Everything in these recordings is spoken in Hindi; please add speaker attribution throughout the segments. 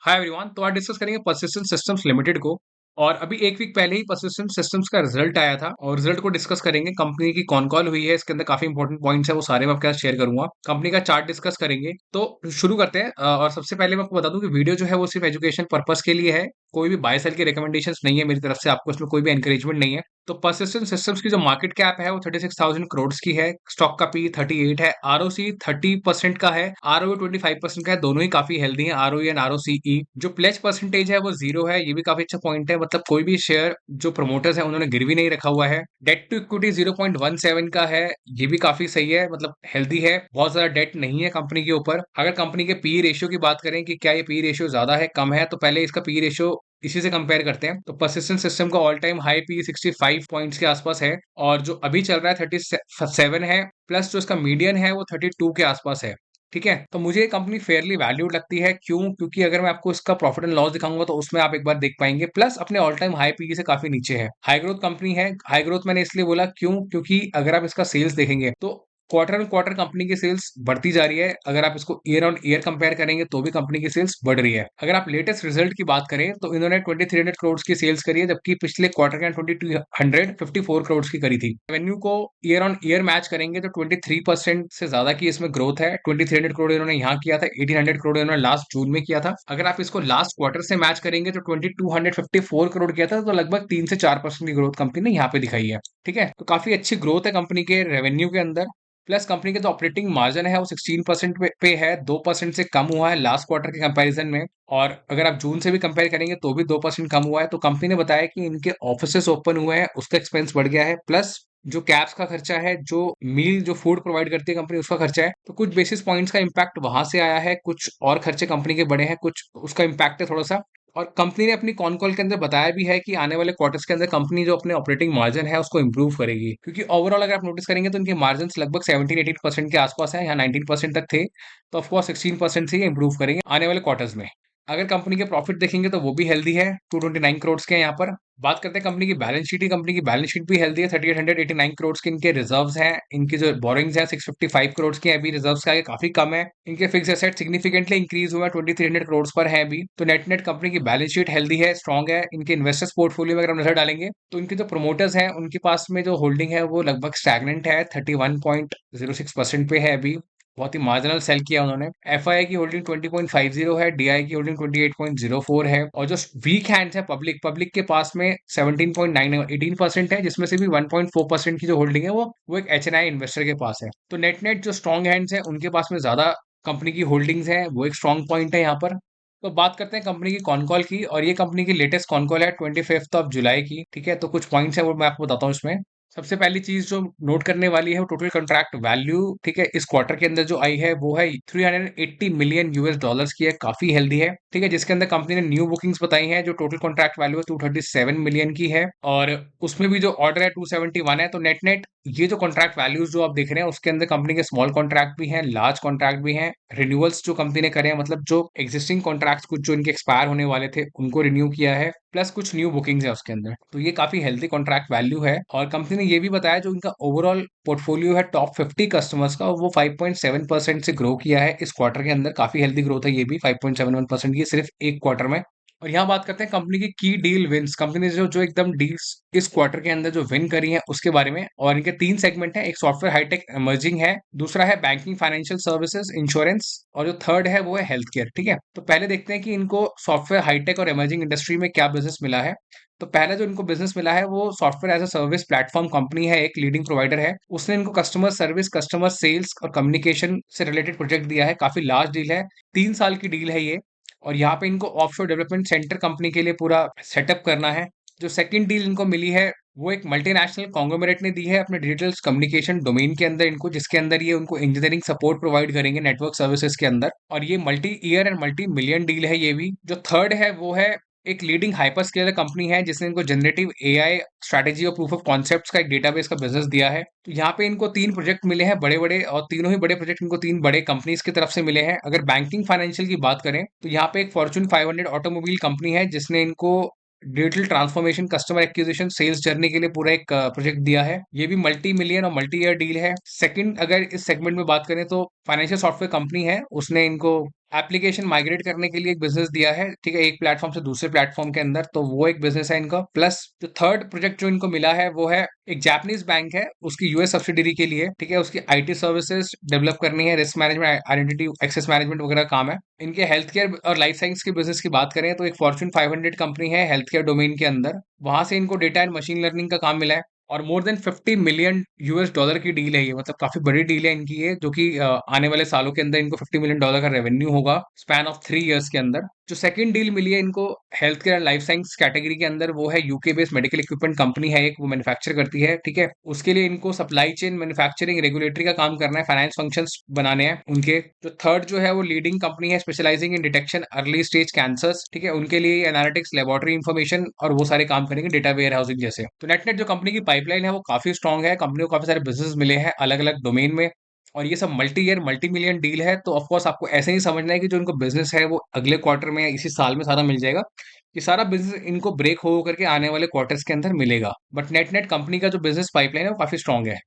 Speaker 1: Hi everyone. तो आज डिस्कस करेंगे पर्सिस्टेंट सिस्टम्स लिमिटेड को। और अभी एक वीक पहले ही पर्सिस्टेंट सिस्टम्स का रिजल्ट आया था और रिजल्ट को डिस्कस करेंगे। कंपनी की कौन कॉल हुई है, इसके अंदर काफी इंपॉर्टेंट पॉइंट्स है, वो सारे मैं आपके साथ शेयर करूंगा। कंपनी का चार्ट डिस्कस करेंगे। तो शुरू करते हैं। और सबसे पहले मैं आपको बता दूं कि वीडियो जो है वो सिर्फ एजुकेशन पर्पस के लिए है। कोई भी बाय सेल की रिकमेंडेशन नहीं है मेरी तरफ से, आपको इसमें कोई भी एनकरेजमेंट नहीं है। तो पर्सिस्टेंट सिस्टम्स की जो मार्केट कैप है वो 36,000 करोड़ की है। स्टॉक का पी 38 है। आरओसी 30% का है। आरओ 25% का है। दोनों ही काफी हेल्दी हैं, आरओई एंड आरओसीई। जो प्लेज परसेंटेज है वो 0 है। ये भी काफी अच्छा पॉइंट है, मतलब कोई भी शेयर जो प्रमोटर्स है उन्होंने गिरवी नहीं रखा हुआ है। डेट टू इक्विटी 0.17 का है। ये भी काफी सही है, मतलब हेल्दी है। बहुत ज्यादा डेट नहीं है कंपनी के ऊपर। अगर कंपनी के पी रेशियो की बात करें कि क्या ये पी रेशियो ज्यादा है कम है, तो पहले इसका पी रेशियो इसी से कंपेयर करते हैं। तो पर्सिस्टेंट सिस्टम का all time high P 65 points के आसपास है और जो अभी चल रहा है 37 है। प्लस जो इसका मीडियन है वो 32 के आसपास है। ठीक है, तो मुझे ये कंपनी फेयरली वैल्यूड लगती है। क्यों? क्योंकि अगर मैं आपको इसका प्रॉफिट एंड लॉस दिखाऊंगा तो उसमें आप एक बार देख पाएंगे, प्लस अपने ऑल टाइम हाई पी से काफी नीचे है। हाई ग्रोथ कंपनी है। हाई ग्रोथ मैंने इसलिए बोला क्यों, क्योंकि अगर आप इसका सेल्स देखेंगे तो क्वार्टर ऑन क्वार्टर कंपनी की सेल्स बढ़ती जा रही है। अगर आप इसको ईयर ऑन ईयर कंपेयर करेंगे तो भी कंपनी की सेल्स बढ़ रही है। अगर आप लेटेस्ट रिजल्ट की बात करें तो इन्होंने 2300 करोड़ की सेल्स करी है, जबकि पिछले क्वार्टर के 2254 करोड़ की करी थी। रेवेन्यू को ईयर ऑन ईयर मैच करेंगे तो 23% से ज्यादा की इसमें ग्रोथ है। 2300 करोड़ इन्होंने यहाँ किया था, 1800 करोड़ इन्होंने लास्ट जून में किया था। अगर आप इसको लास्ट क्वार्टर से मैच करेंगे तो 2254 करोड़ किया था, तो लगभग 3 से 4% की ग्रोथ कंपनी ने यहाँ पे दिखाई है। ठीक है, तो काफी अच्छी ग्रोथ है कंपनी के रेवेन्यू के अंदर। प्लस कंपनी के जो ऑपरेटिंग मार्जिन है वो 16% पे है, 2% से कम हुआ है लास्ट क्वार्टर के कंपैरिजन में। और अगर आप जून से भी कंपेयर करेंगे तो भी 2% कम हुआ है। तो कंपनी ने बताया कि इनके ऑफिसेस ओपन हुए हैं, उसका एक्सपेंस बढ़ गया है। प्लस जो कैब्स का खर्चा है, जो मील जो फूड प्रोवाइड करती है कंपनी, उसका खर्चा है। तो कुछ बेसिस पॉइंट्स का इम्पैक्ट वहां से आया है, कुछ और खर्चे कंपनी के बड़े हैं, कुछ उसका इम्पैक्ट है थोड़ा सा। और कंपनी ने अपनी कॉन कॉल के अंदर बताया भी है कि आने वाले क्वार्टर्स के अंदर कंपनी जो अपने ऑपरेटिंग मार्जिन है उसको इंप्रूव करेगी। क्योंकि ओवरऑल अगर आप नोटिस करेंगे तो इनके मार्जिन लगभग 17-18% के आसपास है, यहाँ 19% तक थे। तो ऑफकोर्स 16% से ये इंप्रूव करेंगे आने वाले क्वार्टर्स में। अगर कंपनी के प्रॉफिट देखेंगे तो वो भी हेल्दी है, 229 करोड़ के हैं यहाँ पर। बात करते हैं कंपनी की बैलेंस शीट की। कंपनी की बैलेंस शीट भी हेल्दी है। 3889 करोड़ के इनके रिजर्व्स हैं। इनकी जो बोरिंग्स हैं 655 करोड़ की हैं। अभी रिजर्व्स का आगे काफी कम है। इनके फिक्स एसेट सिग्निफिकेंटली इंक्रीज हुआ है, 2300 करोड़ पर है अभी। तो नेट नेट कंपनी की बैलेंस शीट हेल्दी है, स्ट्रॉन्ग है। इनके इन्वेस्टर्स पोर्टफोलियो में अगर हम नजर डालेंगे तो इनके जो प्रोमोटर्स हैं उनके पास में जो होल्डिंग है वो लगभग स्टैग्नेंट है, 31.06% पे है अभी। बहुत ही मार्जिनल सेल किया उन्होंने। एफआई की होल्डिंग 20.50 है। डीआई की होल्डिंग 28.04 है। और जो वीक हैंड्स है पब्लिक पब्लिक के पास में 17.9 18% है, जिसमें से भी 1.4% की जो होल्डिंग है वो एक एचएनआई इन्वेस्टर के पास है। तो नेट नेट जो स्ट्रॉन्ग हैंड्स है उनके पास में ज्यादा कंपनी की होल्डिंग्स है, वो एक स्ट्रॉन्ग पॉइंट है यहाँ पर। तो बात करते हैं कंपनी की कॉन कॉल की, और ये कंपनी की लेटेस्ट कॉन कॉल है 25 जुलाई की। ठीक है, तो कुछ पॉइंट्स है वो मैं आपको बताता हूँ इसमें। सबसे पहली चीज जो नोट करने वाली है वो टोटल कॉन्ट्रैक्ट वैल्यू। ठीक है, इस क्वार्टर के अंदर जो आई है वो है 380 मिलियन यूएस डॉलर्स की है, काफी हेल्दी है। ठीक है, जिसके अंदर कंपनी ने न्यू बुकिंग्स बताई हैं, जो टोटल कॉन्ट्रैक्ट वैल्यू है 237 मिलियन की है। और उसमें भी जो ऑर्डर है 271 है। तो नेट नेट ये जो कॉन्ट्रैक्ट वैल्यूज जो आप देख रहे हैं उसके अंदर कंपनी के स्मॉल कॉन्ट्रैक्ट भी हैं, लार्ज कॉन्ट्रैक्ट भी हैं। रिन्यूअल्स जो कंपनी ने करे हैं, मतलब जो एग्जिस्टिंग कॉन्ट्रैक्ट्स कुछ जो इनके एक्सपायर होने वाले थे उनको रिन्यू किया है, प्लस कुछ न्यू बुकिंग्स है उसके अंदर। तो ये काफी हेल्दी कॉन्ट्रैक्ट वैल्यू है। और कंपनी ने ये भी बताया जो इनका ओवरऑल पोर्टफोलियो है टॉप 50 कस्टमर्स का, वो 5.7% से ग्रो किया है इस क्वार्टर के अंदर। काफी हेल्दी ग्रोथ है ये भी, 5.71% की सिर्फ एक क्वार्टर में। और यहाँ बात करते हैं कंपनी की डील विंस। कंपनी ने जो जो एकदम डील्स इस क्वार्टर के अंदर जो विन करी है उसके बारे में। और इनके 3 सेगमेंट है, एक सॉफ्टवेयर हाईटेक इमर्जिंग है, दूसरा है बैंकिंग फाइनेंशियल सर्विसेज इंश्योरेंस, और जो थर्ड है वो है हेल्थ केयर। ठीक है, तो पहले देखते हैं कि इनको सॉफ्टवेयर हाईटेक और इमर्जिंग इंडस्ट्री में क्या बिजनेस मिला है। तो पहला जो इनको बिजनेस मिला है वो software as a service platform company है, एक लीडिंग प्रोवाइडर है। उसने इनको कस्टमर सर्विस, कस्टमर सेल्स और कम्युनिकेशन से रिलेटेड प्रोजेक्ट दिया है। काफी लार्ज डील है, 3 साल की डील है ये। और यहाँ पे इनको ऑफशोर डेवलपमेंट सेंटर कंपनी के लिए पूरा सेटअप करना है। जो सेकंड डील इनको मिली है वो एक मल्टीनेशनल कॉन्ग्लोमरेट ने दी है अपने डिजिटल कम्युनिकेशन डोमेन के अंदर इनको, जिसके अंदर ये उनको इंजीनियरिंग सपोर्ट प्रोवाइड करेंगे नेटवर्क सर्विसेज के अंदर। और ये multi year and multi million deal है ये भी। जो थर्ड है वो है एक लीडिंग हाइपर स्केलर कंपनी है, जिसने इनको जनरेटिव एआई स्ट्रैटेजी और प्रूफ ऑफ कॉन्सेप्ट्स का एक डेटाबेस का बिजनेस दिया है। तो यहाँ पे इनको 3 प्रोजेक्ट मिले हैं बड़े बड़े, और तीनों ही बड़े प्रोजेक्ट इनको 3 बड़े कंपनीज की तरफ से मिले हैं। अगर बैंकिंग फाइनेंशियल की बात करें तो यहाँ पे एक फॉर्चून 500 ऑटोमोबाइल कंपनी है, जिसने इनको digital transformation, customer acquisition, sales journey के लिए पूरा एक प्रोजेक्ट दिया है। ये भी मल्टी मिलियन और मल्टी ईयर डील है। सेकंड, अगर इस सेगमेंट में बात करें तो फाइनेंशियल सॉफ्टवेयर कंपनी है, उसने इनको एप्लीकेशन माइग्रेट करने के लिए एक बिजनेस दिया है, ठीक है, एक प्लेटफॉर्म से दूसरे प्लेटफॉर्म के अंदर, तो वो एक बिजनेस है इनका। प्लस जो थर्ड प्रोजेक्ट जो इनको मिला है वो है एक जापानीज बैंक है, उसकी यूएस सब्सिडरी के लिए, ठीक है, उसकी आईटी सर्विसेज डेवलप करनी है, risk management, identity access management वगैरह काम है इनके। हेल्थ केयर और लाइफ साइंस के बिजनेस की बात करें तो एक फॉर्च्यून 500 कंपनी है हेल्थ केयर डोमेन के अंदर, वहां से इनको डेटा एंड मशीन लर्निंग का काम मिला है। और more than 50 million US dollar की डील है ये, मतलब काफी बड़ी डील है इनकी ये, जो कि आने वाले सालों के अंदर इनको 50 मिलियन डॉलर का रेवेन्यू होगा स्पैन ऑफ 3 इयर्स के अंदर। जो सेकंड डील मिली है इनको health care and life science category के अंदर, वो है UK based medical equipment company है एक, वो मैन्युफैक्चर करती है, ठीक है। उसके लिए इनको सप्लाई चेन, मैन्युफैक्चरिंग, रेगुलेटरी का काम करना है, फाइनेंस फंक्शंस बनाने हैं उनके। जो थर्ड जो है वो लीडिंग कंपनी है स्पेशलाइजिंग इन डिटेक्शन अर्ली स्टेज कैंसर्स, ठीक है, उनके लिए एनालिटिक्स, लेबोरेटरी इंफॉर्मेशन और वो सारे काम करेंगे, डेटा वेयर हाउसिंग जैसे। तो नेट नेट जो कंपनी की पाइपलाइन है वो काफी स्ट्रॉन्ग है, कंपनी को काफी सारे बिजनेस मिले हैं अलग अलग डोमेन में, और ये सब multi year multi million deal है। तो ऑफकोर्स आपको ऐसे ही समझना है कि जो इनको बिजनेस है वो अगले क्वार्टर में या इसी साल में सारा मिल जाएगा, कि सारा बिजनेस इनको ब्रेक हो करके आने वाले क्वार्टर्स के अंदर मिलेगा। बट नेट नेट कंपनी का जो बिजनेस पाइपलाइन है वो काफी स्ट्रॉन्ग है।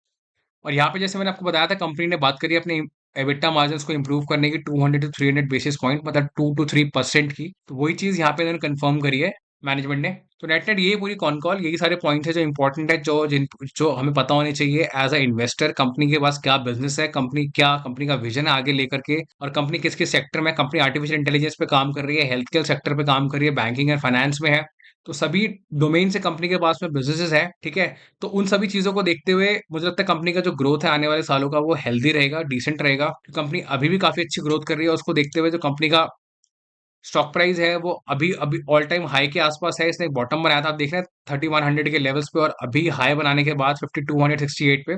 Speaker 1: और यहाँ पे जैसे मैंने आपको बताया था, कंपनी ने बात करी अपने एबिटा मार्जिन्स को इंप्रूव करने की 200 टू 300 बेसिस पॉइंट, मतलब 2 to 3% की, तो वही चीज यहाँ पे इन्होंने कंफर्म करी है मैनेजमेंट ने। तो नेट नेट ये पूरी कॉन कॉल, यही सारे पॉइंट्स है जो इंपॉर्टेंट है, जो हमें पता होने चाहिए एज अ इन्वेस्टर, कंपनी के पास क्या बिजनेस है, कंपनी का विजन है आगे लेकर के, और कंपनी किस किस सेक्टर में, कंपनी आर्टिफिशियल इंटेलिजेंस पे काम कर रही है, हेल्थ केयर सेक्टर पे काम कर रही है, बैंकिंग एंड फाइनेंस में है। तो सभी डोमेन से कंपनी के पास में बिजनेसेस है, ठीक है। तो उन सभी चीजों को देखते हुए मुझे लगता है कंपनी का जो ग्रोथ है आने वाले सालों का वो हेल्दी रहेगा, डिसेंट रहेगा। कंपनी अभी भी काफी अच्छी ग्रोथ कर रही है, उसको देखते हुए जो कंपनी का स्टॉक प्राइस है वो अभी अभी ऑल टाइम हाई के आसपास है। इसने एक बॉटम बनाया था, आप देख रहे हैं 3100 के लेवल्स पे, और अभी हाई बनाने के बाद 5268 पे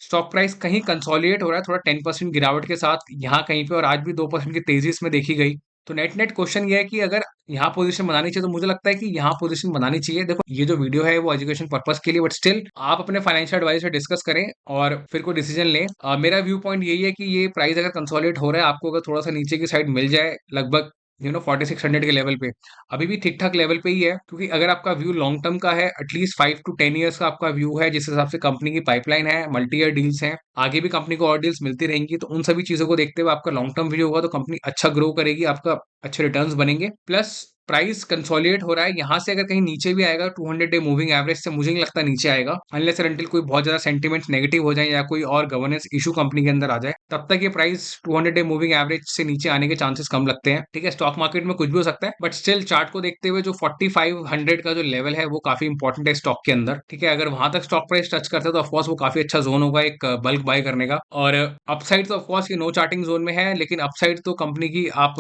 Speaker 1: स्टॉक प्राइस कहीं कंसोलिडेट हो रहा है, थोड़ा 10% गिरावट के साथ यहाँ कहीं पे, और आज भी 2% की तेजी इसमें देखी गई। तो नेट नेट क्वेश्चन ये है कि अगर यहाँ पोजीशन बनानी चाहिए, तो मुझे लगता है कि यहाँ पोजीशन बनानी चाहिए। देखो ये जो वीडियो है वो एजुकेशन पर्पस के लिए, बट स्टिल आप अपने फाइनेंशियल एडवाइस से डिस्कस करें और फिर कोई डिसीजन लें। मेरा व्यू पॉइंट यही है कि ये प्राइस अगर कंसोलिडेट हो रहा है, आपको अगर थोड़ा सा नीचे की साइड मिल जाए, लगभग 4600 के लेवल पे, अभी भी ठीक ठाक लेवल पे ही है। क्योंकि अगर आपका व्यू लॉन्ग टर्म का है, एटलीस्ट 5 to 10 ईयर्स का आपका व्यू है, जिस हिसाब से कंपनी की पाइपलाइन है, मल्टी ईयर डील्स हैं, आगे भी कंपनी को और डील्स मिलती रहेंगी, तो उन सभी चीजों को देखते हुए आपका लॉन्ग टर्म व्यू होगा, तो कंपनी अच्छा ग्रो करेगी, आपका अच्छे रिटर्न्स बनेंगे। प्लस प्राइस कंसोलिडेट हो रहा है, यहाँ से अगर कहीं नीचे भी आएगा 200 डे मूविंग एवरेज से, मुझे नहीं लगता नीचे आएगा, अनलेस एंड अनटिल कोई बहुत ज्यादा सेंटीमेंट्स नेगेटिव हो जाए या कोई और गवर्नेंस इशू कंपनी के अंदर आ जाए, तब तक ये प्राइस 200 डे मूविंग एवरेज से नीचे आने के चांसेस कम लगते हैं, ठीक है। स्टॉक मार्केट में कुछ भी हो सकता है, बट स्टिल चार्ट को देखते हुए जो 4500 का जो लेवल है वो काफी इंपॉर्टेंट है स्टॉक के अंदर, ठीक है। अगर वहां तक स्टॉक प्राइस टच करता है तो ऑफकोर्स वो काफी अच्छा जोन होगा एक बल्क बाय करने का। और अपसाइड तो ऑफकोर्स ये नो चार्टिंग जोन में है, लेकिन अपसाइड तो कंपनी की आप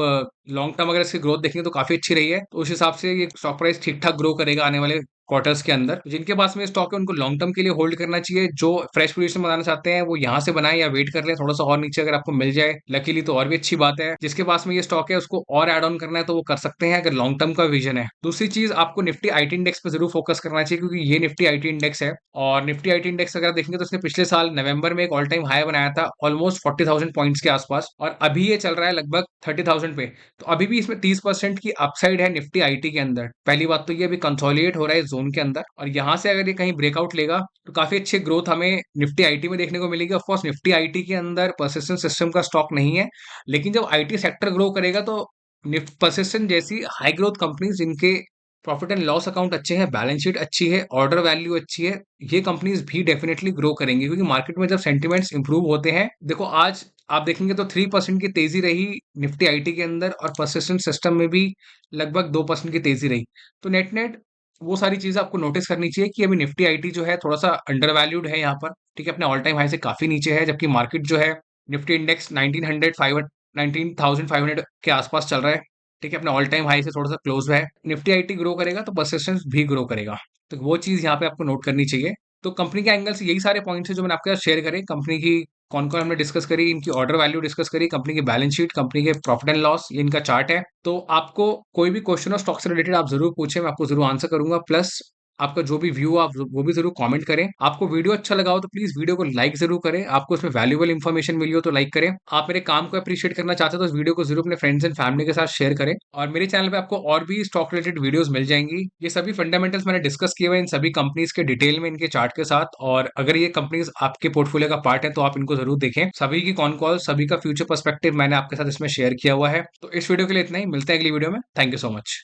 Speaker 1: लॉन्ग टर्म अगर इसकी ग्रोथ देखेंगे तो काफी अच्छी रही है, तो उस हिसाब से ये स्टॉक प्राइस ठीक ठाक ग्रो करेगा आने वाले क्वार्टर्स के अंदर। तो जिनके पास में स्टॉक है उनको लॉन्ग टर्म के लिए होल्ड करना चाहिए, जो फ्रेश पोजीशन बनाना चाहते हैं वो यहाँ से बनाए या वेट कर ले थोड़ा सा और नीचे, अगर आपको मिल जाए लकीली तो और भी अच्छी बात है। जिसके पास में ये स्टॉक है उसको और एड ऑन करना है तो वो कर सकते हैं, अगर लॉन्ग टर्म का विजन है। दूसरी चीज, आपको निफ्टी आईटी इंडेक्स पे जरूर फोकस करना चाहिए, क्योंकि ये निफ्टी आईटी इंडेक्स है, और निफ्टी आईटी इंडेक्स अगर आप देखेंगे तो उसने पिछले साल नवंबर में एक ऑल टाइम हाई बनाया था ऑलमोस्ट 40,000 पॉइंट्स के आसपास, और अभी ये चल रहा है लगभग 30,000 पे। तो अभी भी इसमें 30% की अपसाइड है निफ्टी आईटी के अंदर। पहली बात तो ये अभी कंसोलिडेट हो रहा है इस जोन के अंदर, और यहाँ से अगर ये कहीं ब्रेकआउट लेगा तो काफी अच्छी ग्रोथ हमें निफ्टी आईटी में देखने को मिलेगी। ऑफकोर्स निफ्टी आईटी के अंदर परसिस्टेंट सिस्टम का स्टॉक नहीं है, लेकिन जब आईटी सेक्टर ग्रो करेगा तो परसिस्टेंट जैसी हाई ग्रोथ कंपनीज जिनके प्रॉफिट एंड लॉस अकाउंट अच्छे हैं, बैलेंस शीट अच्छी है, ऑर्डर वैल्यू अच्छी है, ये कंपनीज भी डेफिनेटली ग्रो करेंगी। क्योंकि मार्केट में जब सेंटिमेंट्स इंप्रूव होते हैं, देखो आज आप देखेंगे तो 3% की तेजी रही निफ्टी आईटी के अंदर, और परसिस्टेंट सिस्टम में भी लगभग 2% की तेजी रही। तो नेट नेट वो सारी चीजें आपको नोटिस करनी चाहिए कि अभी निफ्टी आईटी जो है थोड़ा सा अंडर वैल्यूड है यहाँ पर, ठीक है, अपने ऑल टाइम हाई से काफी नीचे है, जबकि मार्केट जो है निफ्टी इंडेक्स 19,500 के आसपास चल रहा है, ठीक है, अपने ऑल टाइम हाई से थोड़ा सा क्लोज है। निफ्टी आईटी ग्रो करेगा तो परसिस्टेंस भी ग्रो करेगा, तो वो चीज यहाँ पे आपको नोट करनी चाहिए। तो कंपनी के एंगल से यही सारे पॉइंट्स है जो मैंने आपके साथ शेयर करे। कंपनी की कौन कौन हमने डिस्कस करी, इनकी ऑर्डर वैल्यू डिस्कस करी, कंपनी की बैलेंस शीट, कंपनी के प्रॉफिट एंड लॉस, ये इनका चार्ट है। तो आपको कोई भी क्वेश्चन हो स्टॉक से रिलेटेड आप जरूर पूछे, मैं आपको जरूर आंसर करूंगा। प्लस आपका जो भी व्यू आप वो भी ज़रूर कमेंट करें। आपको वीडियो अच्छा लगा हो तो प्लीज़ वीडियो को लाइक ज़रूर करें। आपको उसमें वैल्यूएबल इन्फॉर्मेशन मिली हो तो लाइक करें। आप मेरे काम को एप्रिशिएट करना चाहते हो तो इस वीडियो को ज़रूर अपने फ्रेंड्स एंड फैमिली के साथ शेयर करें। और मेरे चैनल पे आपको और भी स्टॉक रिलेटेड वीडियोज़ मिल जाएँगी। ये सभी फंडामेंटल्स मैंने डिस्कस किए हुए हैं इन सभी कंपनीज़ के डिटेल में इनके चार्ट के साथ, और अगर ये कंपनीज़ आपके पोर्टफोलियो का पार्ट है तो आप इनको ज़रूर देखें। सभी की कॉन कॉल, सभी का फ्यूचर पर्सपेक्टिव मैंने आपके साथ इसमें शेयर किया हुआ है। तो इस वीडियो के लिए इतना ही, मिलते हैं अगली वीडियो में। Thank you so much.